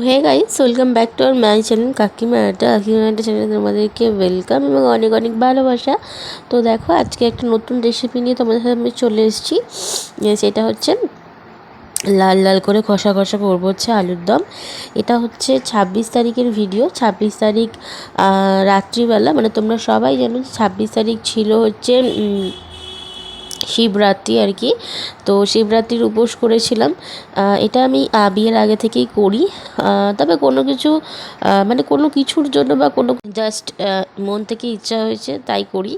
Hey guys, welcome back to our my channel Kakima Adda. চ্যানেলে তোমাদেরকে welcome এবং অনেক অনেক ভালোবাসা। তো দেখো, আজকে একটা নতুন রেসিপি নিয়ে তোমাদের সামনে চলে এসেছি। সেটা হচ্ছে লাল লাল করে কষা কষা করবো হচ্ছে আলুর দম। এটা হচ্ছে 26 তারিখের ভিডিও। 26 তারিখ রাত্রিবেলা, মানে তোমরা সবাই জানো 26 তারিখ ছিল হচ্ছে শিবরাত্রি আর কি। তো শিবরাত্রির উপোস করেছিলাম। এটা আমি বিয়ের আগে থেকেই করি। তবে কোনো কিছু মানে কোনো কিছুর জন্য বা কোনো জাস্ট মন থেকে ইচ্ছা হয়েছে তাই করি।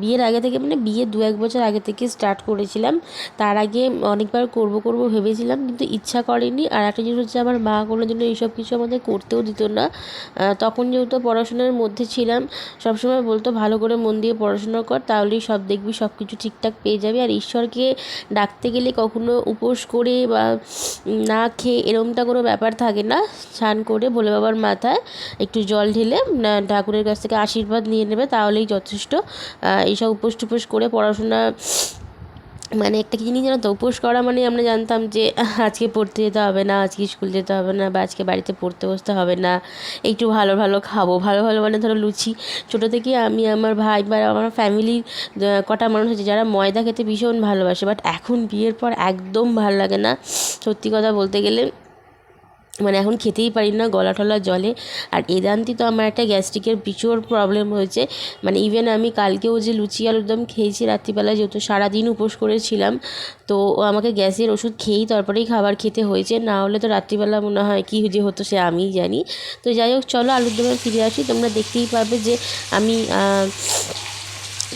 বিয়ের আগে থেকে, মানে বিয়ে 2-1 বছর আগে থেকে স্টার্ট করেছিলাম। তার আগে অনেকবার করব ভেবেছিলাম, কিন্তু ইচ্ছা করেনি। আর একটা জিনিস হচ্ছে, আমার মা কোনো জন্য এইসব কিছু আমাদের করতেও দিত না। তখন যেহেতু পড়াশোনার মধ্যে ছিলাম, সবসময় বলতো ভালো করে মন দিয়ে পড়াশোনা কর, তাহলেই সব দেখবি সব কিছু ঠিকঠাক পেয়ে যাবে। আর ঈশ্বরকে ডাকতে গেলে কখনো উপোস করে বা না খেয়ে এরমটা কোনো ব্যাপার থাকে না। স্নান করে ভোলে বাবার মাথায় একটু জল ঢেলে ঠাকুরের কাছ থেকে আশীর্বাদ নিয়ে নেবে, তাহলেই যথেষ্ট। এইসব উপোস টুপোস করে পড়াশোনা, মানে একটা কি জিনিস জানো তো, উপোস করা মানে আমরা জানতাম যে আজকে পড়তে যেতে হবে না, আজকে স্কুল যেতে হবে না, বা আজকে বাড়িতে পড়তে বসতে হবে না, একটু ভালো ভালো খাবো। ভালো ভালো মানে ধরো লুচি। ছোটো থেকে আমি, আমার ভাই বা আমার ফ্যামিলির কটা মানুষ আছে যারা ময়দা খেতে ভীষণ ভালোবাসে, বাট এখন বিয়ের পর একদম ভালো লাগে না সত্যি কথা বলতে গেলে। মানে এখন খেতেই পারি না, গলা টলা জলে। আর এদান্তি তো আমার একটা গ্যাস্ট্রিকের প্রচুর প্রবলেম হয়েছে। মানে ইভেন আমি কালকেও যে লুচি আলুর দম খেয়েছি রাত্রিবেলা, যেহেতু সারাদিন উপোস করেছিলাম, তো আমাকে গ্যাসের ওষুধ খেয়েই তারপরেই খাবার খেতে হয়েছে, না হলে তো রাত্রিবেলা মনে হয় কী যে হতো সে আমিই জানি। তো যাই হোক, চলো আলুর দমে ফিরে আসি। তোমরা দেখতেই পাবে যে আমি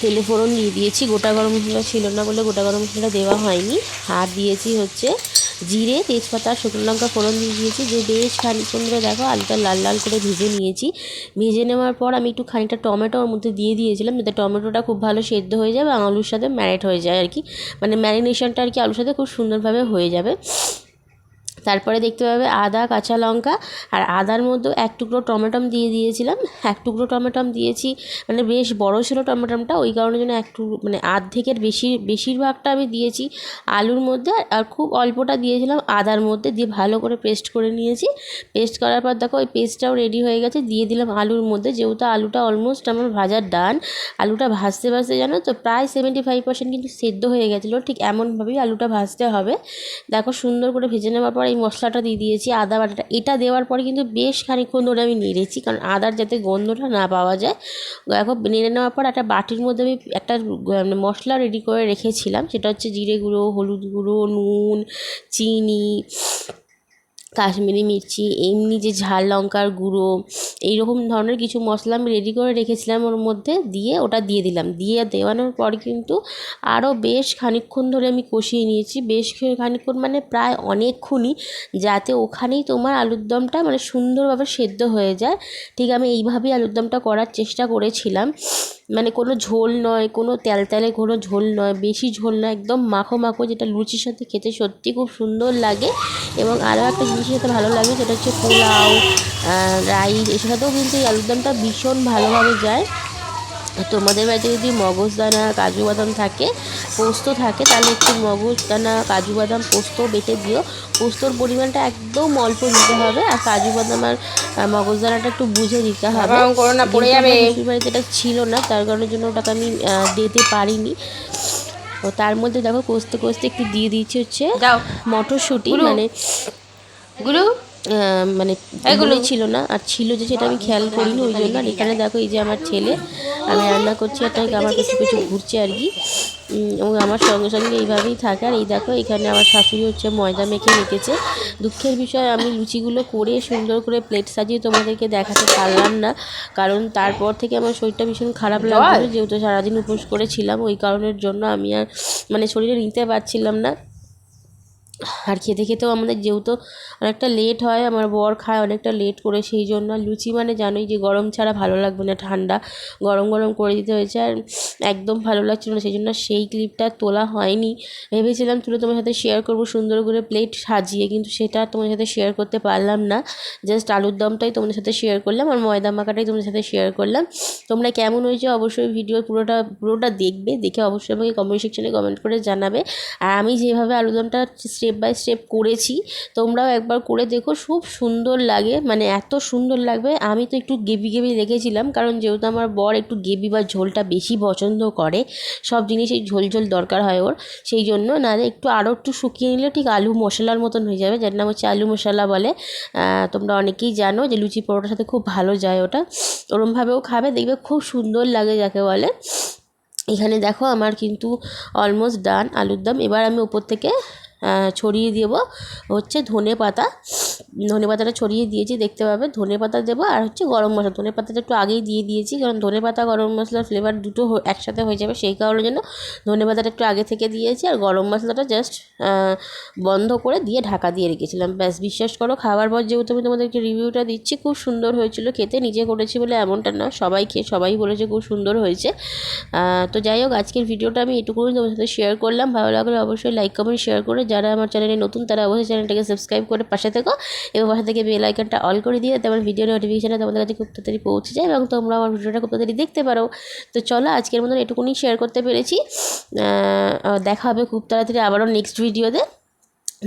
তেলে ফোড়ন দিয়ে দিয়েছি। গোটা গরম মশলা ছিল না বলে গোটা গরম মশলা দেওয়া হয়নি। আর দিয়েছি হচ্ছে জিরে, তেজপাতা, শুকনো লঙ্কা ফোড়ন দিয়ে দিয়েছি। যে বেশ খানিকক্ষণ ধরে দেখো আলুটা লাল লাল করে ভেজে নিয়েছি। ভেজে নেওয়ার পর আমি একটু খানিকটা টমেটো ওর মধ্যে দিয়ে দিয়েছিলাম, যাতে টমেটোটা খুব ভালো সেদ্ধ হয়ে যায় এবং আলুর সাথে ম্যারিনেট হয়ে যায় আর কি। মানে ম্যারিনেশনটা আর কি আলুর সাথে খুব সুন্দরভাবে হয়ে যাবে। তারপরে দেখতে পাবে আদা, কাঁচা লঙ্কা, আর আদার মধ্যে এক টুকরো টমেটো দিয়ে দিয়েছিলাম। এক টুকরো টমেটো দিয়েছি, মানে বেশ বড় ছিল টমেটোটা, ওই কারণের জন্য একটু মানে আর্ধেকের বেশিরভাগটা আমি দিয়েছি আলুর মধ্যে, আর খুব অল্পটা দিয়েছিলাম আদার মধ্যে। দিয়ে ভালো করে পেস্ট করে নিয়েছি। পেস্ট করার পর দেখো ওই পেস্টটাও রেডি হয়ে গেছে, দিয়ে দিলাম আলুর মধ্যে। যেহেতু আলুটা অলমোস্ট আমার ভাজার ডান, আলুটা ভাজতে ভাজতে জানো তো প্রায় 75% কিন্তু সেদ্ধ হয়ে গেছিলো। ঠিক এমনভাবেই আলুটা ভাজতে হবে। দেখো সুন্দর করে ভেজে নেওয়ার পর এই মশলাটা দিয়ে দিয়েছি, আদা বাটাটা। এটা দেওয়ার পরে কিন্তু বেশ খানিকক্ষণ ধরে আমি নেড়েছি, কারণ আদার যাতে গন্ধটা না পাওয়া যায়। দেখো নেড়ে নেওয়ার পর একটা বাটির মধ্যে আমি একটা মশলা রেডি করে রেখেছিলাম, সেটা হচ্ছে জিরে গুঁড়ো, হলুদ গুঁড়ো, নুন, চিনি, কাশ্মীরি মির্চি, এমনি যে ঝাল লঙ্কার গুঁড়ো, এইরকম ধরনের কিছু মশলা আমি রেডি করে রেখেছিলাম ওর মধ্যে। দিয়ে ওটা দিয়ে দিলাম। দিয়ে দেওয়ানোর পর কিন্তু আরও বেশ খানিকক্ষণ ধরে আমি কষিয়ে নিয়েছি। বেশ খানিকক্ষণ মানে প্রায় অনেকক্ষণই, যাতে ওখানেই তোমার আলুর দমটা মানে সুন্দরভাবে সেদ্ধ হয়ে যায়। ঠিক আমি এইভাবেই আলুর দমটা করার চেষ্টা করেছিলাম। মানে কোনো ঝোল নয়, কোনো তেলতেলে কোনো ঝোল নয়, বেশি ঝোল নয়, একদম মাখো মাখো, যেটা লুচির সাথে খেতে সত্যি খুব সুন্দর লাগে। এবং আরও একটা জিনিসের সাথে ভালো লাগে, সেটা হচ্ছে পোলাও, রাইস, এর সাথেও কিন্তু এই আলুর দমটা ভীষণ ভালোভাবে যায়। তোমাদের বাড়িতে যদি মগজদানা, কাজু বাদাম থাকে, পোস্ত থাকে, তাহলে একটু মগজদানা, কাজু বাদাম, পোস্ত বেটে দিও। পোস্তর পরিমাণটা একদম অল্প দিতে হবে, আর কাজু বাদাম আর মগজদানাটা একটু বুঝে দিতে হবে। শ্বশুর বাড়িতে এটা ছিল না, তার কারণের জন্য ওটাকে আমি দিতে পারিনি। ও তার মধ্যে দেখো কষতে কষতে একটু দিয়ে দিচ্ছি হচ্ছে মটরশুঁটি, মানে গুরু মানে এগুলো ছিল না, আর ছিল যে সেটা আমি খেয়াল করিনি, ওই জন্য। আর এখানে দেখো এই যে আমার ছেলে, আমি রান্না করছি আর তাই আমার পিছু পিছু ঘুরছে আর কি। এবং আমার সঙ্গে সঙ্গে এইভাবেই থাকে। আর এই দেখো এখানে আমার শাশুড়ি হচ্ছে ময়দা মেখে রেখেছে। দুঃখের বিষয়, আমি লুচিগুলো করে সুন্দর করে প্লেট সাজিয়ে তোমাদেরকে দেখাতে পারলাম না, কারণ তারপর থেকে আমার শরীরটা ভীষণ খারাপ লাগছিল, যেহেতু সারাদিন উপোস করেছিলাম। ওই কারণের জন্য আমি আর মানে শরীরে নিতে পারছিলাম না। আর খেতে খেতেও আমাদের যেহেতু অনেকটা লেট হয়, আমার বর খায় অনেকটা লেট করে, সেই জন্য লুচি মানে জানোই যে গরম ছাড়া ভালো লাগবে না, ঠান্ডা গরম গরম করে দিতে হয়েছে। আর একদম ভালো লাগছিল না, সেই জন্য সেই ক্লিপটা তোলা হয়নি। ভেবেছিলাম তুলে তোমার সাথে শেয়ার করবো সুন্দর করে প্লেট সাজিয়ে, কিন্তু সেটা তোমার সাথে শেয়ার করতে পারলাম না। জাস্ট আলুর দমটাই তোমাদের সাথে শেয়ার করলাম, আর ময়দা মাখাটাই তোমাদের সাথে শেয়ার করলাম। তোমরা কেমন হয়েছে অবশ্যই ভিডিও পুরোটা দেখবে, দেখে অবশ্যই আমাকে কমেন্ট সেকশনে কমেন্ট করে জানাবে। আর আমি যেভাবে আলুর দমটা স্টেপ বাই স্টেপ করেছি, তোমরাও একবার করে দেখো, খুব সুন্দর লাগে, মানে এত সুন্দর লাগবে। আমি তো একটু গ্রেভি গ্রেভি রেখেছিলাম, কারণ যেহেতু আমার বর একটু গ্রেভি বা ঝোলটা বেশি পছন্দ করে, সব জিনিসেই ঝোল ঝোল দরকার হয় ওর, সেই জন্য। নাহলে আরও একটু শুকিয়ে নিলে ঠিক আলু মশলার মতন হয়ে যাবে, যার নাম হচ্ছে আলু মশলা বলে। তোমরা অনেকেই জানো যে লুচি পরোটার সাথে খুব ভালো যায় ওটা, ওরমভাবেও খাবে, দেখবে খুব সুন্দর লাগে যাকে বলে। এখানে দেখো আমার কিন্তু অলমোস্ট ডান আলুর দম। এবার আমি ওপর থেকে ছড়িয়ে দেবো হচ্ছে ধনে পাতাটা ছড়িয়ে দিয়েছি, দেখতে পাবে। ধনে পাতা দেবো আর হচ্ছে গরম মশলা, ধনে পাতাটা একটু আগেই দিয়ে দিয়েছি, কারণ ধনে পাতা গরম মশলার ফ্লেভার দুটো একসাথে হয়ে যাবে, সেই কারণের জন্য ধনে পাতাটা একটু আগে থেকে দিয়েছি, আর গরম মশলাটা জাস্ট বন্ধ করে দিয়ে ঢাকা দিয়ে রেখেছিলাম। ব্যাস, বিশ্বাস করো খাবার পর যেহেতু আমি তোমাদেরকে রিভিউটা দিচ্ছি, খুব সুন্দর হয়েছিল খেতে। নিজে করেছি বলে এমনটা না, সবাই বলেছে খুব সুন্দর হয়েছে। তো যাই হোক, আজকের ভিডিওটা আমি এটুকুই তোমার সাথে শেয়ার করলাম। ভালো লাগলে অবশ্যই লাইক কমেন্ট শেয়ার করে, যারা আমার চ্যানেলে নতুন তারা অবশ্যই চ্যানেলটাকে সাবস্ক্রাইব করে পাশে থেকো, এবং পাশে থেকে বেল আইকনটা অল করে দিয়ে তেমন ভিডিও নোটিফিকেশানটা তোমাদের কাছে খুব তাড়াতাড়ি পৌঁছে যায়, এবং তোমরা আমার ভিডিওটা খুব তাড়াতাড়ি দেখতে পারো। তো চলো, আজকের মতন এটুকুনি শেয়ার করতে পেরেছি। দেখা হবে খুব তাড়াতাড়ি আবারও নেক্সট ভিডিওতে।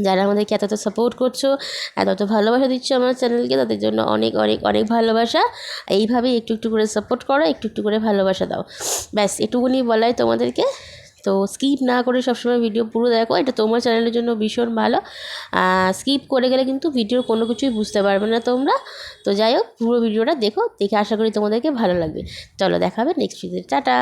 যারা আমাদেরকে এত সাপোর্ট করছো, এত ভালোবাসা দিচ্ছ আমার চ্যানেলকে, তাদের জন্য অনেক অনেক অনেক ভালোবাসা। এইভাবেই একটু একটু করে সাপোর্ট করো, একটু একটু করে ভালোবাসা দাও। ব্যাস, এটুকুনি বলাই তোমাদেরকে। তো স্কিপ না করে সবসময় ভিডিও পুরো দেখো, এটা তোমার চ্যানেলের জন্য ভীষণ ভালো। স্কিপ করে গেলে কিন্তু ভিডিওর কোনো কিছুই বুঝতে পারবে না তোমরা। তো যাই হোক, পুরো ভিডিওটা দেখে আশা করি তোমাদেরকে ভালো লাগবে। চলো, দেখা হবে নেক্সট ভিডিওতে। টাটা।